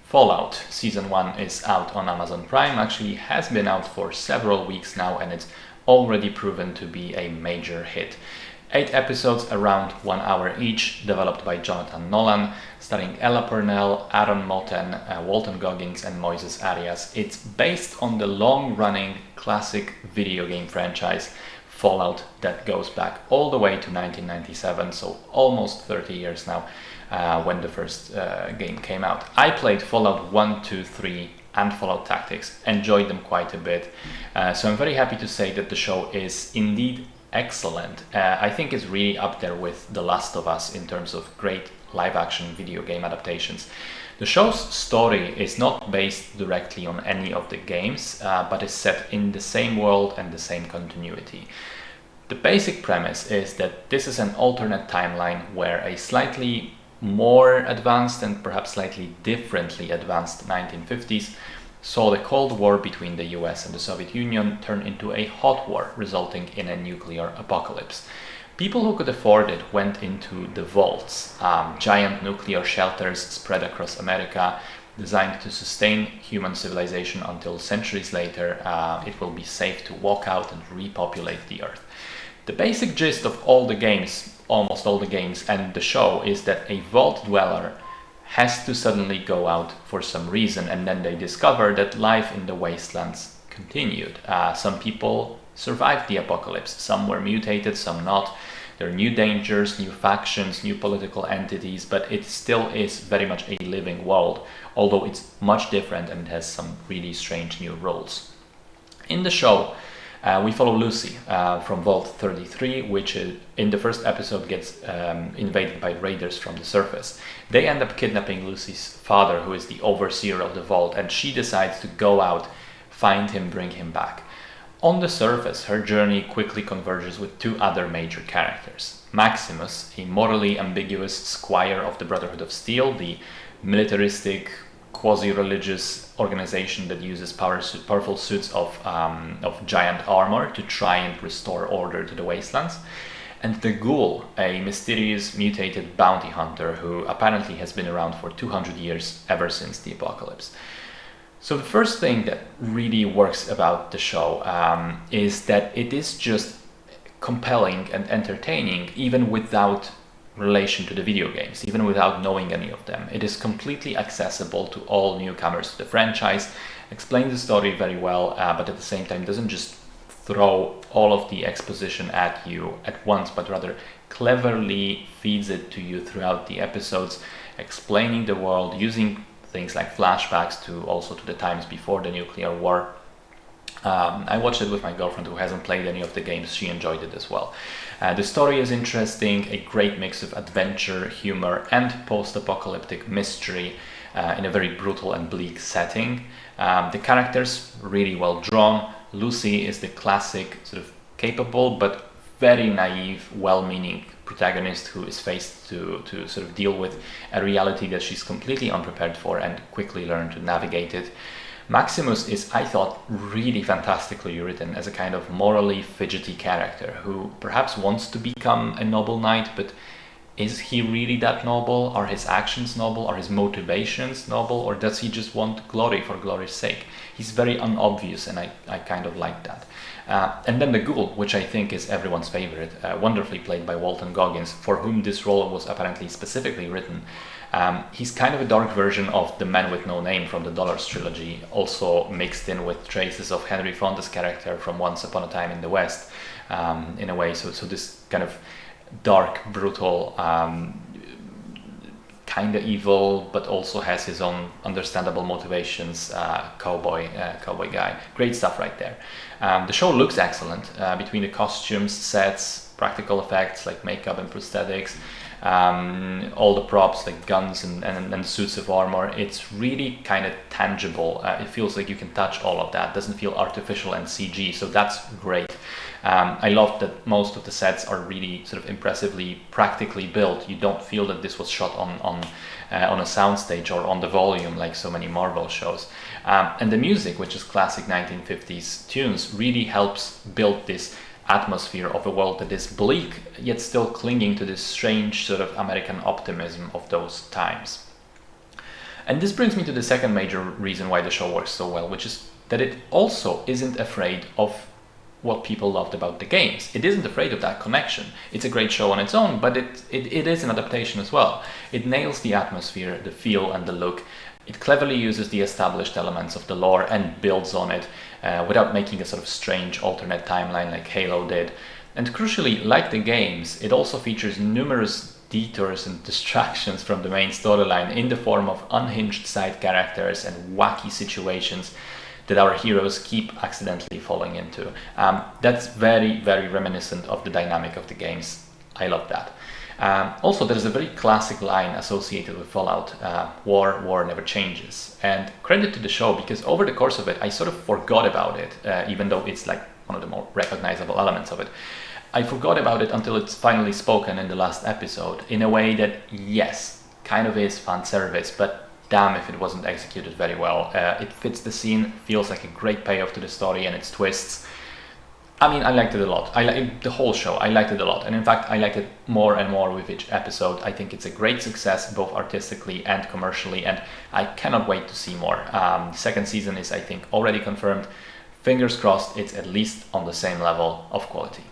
Fallout Season 1 is out on Amazon Prime, actually has been out for several weeks now, and it's already proven to be a major hit. 8 episodes around 1 hour each, developed by Jonathan Nolan, starring Ella Purnell, Aaron Moten, Walton Goggins and Moises Arias. It's based on the long-running classic video game franchise Fallout that goes back all the way to 1997, so almost 30 years now, when the first game came out. I played Fallout 1, 2, 3 and Fallout Tactics, enjoyed them quite a bit, so I'm very happy to say that the show is indeed excellent. I think it's really up there with The Last of Us in terms of great live-action video game adaptations. The show's story is not based directly on any of the games, but is set in the same world and the same continuity. The basic premise is that this is an alternate timeline where a slightly more advanced and perhaps slightly differently advanced 1950s saw the Cold War between the US and the Soviet Union turn into a hot war, resulting in a nuclear apocalypse. People who could afford it went into the vaults, giant nuclear shelters spread across America, designed to sustain human civilization until centuries later it will be safe to walk out and repopulate the Earth. The basic gist of all the games, almost all the games, and the show is that a vault dweller has to suddenly go out for some reason, and then they discover that life in the wastelands continued. Some people survived the apocalypse, some were mutated, some not. There are new dangers, new factions, new political entities, but it still is very much a living world, although it's much different and it has some really strange new rules. In the show, we follow Lucy from Vault 33, which in the first episode gets invaded by raiders from the surface. They end up kidnapping Lucy's father, who is the overseer of the vault, and she decides to go out, find him, bring him back. On the surface, her journey quickly converges with 2 other major characters. Maximus, a morally ambiguous squire of the Brotherhood of Steel, the militaristic, quasi-religious organization that uses powerful suits of giant armor to try and restore order to the wastelands. And the Ghoul, a mysterious mutated bounty hunter who apparently has been around for 200 years, ever since the apocalypse. So the first thing that really works about the show is that it is just compelling and entertaining, even without relation to the video games, even without knowing any of them. It is completely accessible to all newcomers to the franchise, explains the story very well, but at the same time doesn't just throw all of the exposition at you at once, but rather cleverly feeds it to you throughout the episodes, explaining the world, using things like flashbacks to the times before the nuclear war. I watched it with my girlfriend who hasn't played any of the games. She enjoyed it as well. The story is interesting, a great mix of adventure, humor and post-apocalyptic mystery in a very brutal and bleak setting. The characters really well drawn. Lucy is the classic sort of capable but very naive, well-meaning protagonist who is faced to sort of deal with a reality that she's completely unprepared for and quickly learn to navigate it. Maximus is, I thought, really fantastically written as a kind of morally fidgety character who perhaps wants to become a noble knight, but is he really that noble? Are his actions noble? Are his motivations noble? Or does he just want glory for glory's sake? He's very unobvious, and I kind of like that. And then the Ghoul, which I think is everyone's favorite, wonderfully played by Walton Goggins, for whom this role was apparently specifically written. He's kind of a dark version of the Man with No Name from the Dollars trilogy, also mixed in with traces of Henry Fonda's character from Once Upon a Time in the West, in a way. So this kind of dark, brutal, kind of evil, but also has his own understandable motivations, cowboy guy. Great stuff right there. The show looks excellent, between the costumes, sets, practical effects like makeup and prosthetics, all the props like guns and suits of armor. It's really kind of tangible. It feels like you can touch all of that. It doesn't feel artificial and CG, so that's great. I love that most of the sets are really sort of impressively practically built. You don't feel that this was shot on a soundstage or on the volume like so many Marvel shows. And the music, which is classic 1950s tunes, really helps build this atmosphere of a world that is bleak, yet still clinging to this strange sort of American optimism of those times. And this brings me to the second major reason why the show works so well, which is that it also isn't afraid of what people loved about the games. It isn't afraid of that connection. It's a great show on its own, but it is an adaptation as well. It nails the atmosphere, the feel, and the look. It cleverly uses the established elements of the lore and builds on it without making a sort of strange alternate timeline like Halo did. And crucially, like the games, it also features numerous detours and distractions from the main storyline in the form of unhinged side characters and wacky situations that our heroes keep accidentally falling into. That's very, very reminiscent of the dynamic of the games. I love that. Also, there's a very classic line associated with Fallout, war never changes. And credit to the show, because over the course of it, I sort of forgot about it, even though it's like one of the more recognizable elements of it. I forgot about it until it's finally spoken in the last episode, in a way that, yes, kind of is fan service, but damn if it wasn't executed very well. It fits the scene, feels like a great payoff to the story and its twists. I mean, I liked it a lot. I like the whole show. I liked it a lot. And in fact, I liked it more and more with each episode. I think it's a great success, both artistically and commercially, and I cannot wait to see more. Second season is, I think, already confirmed. Fingers crossed it's at least on the same level of quality.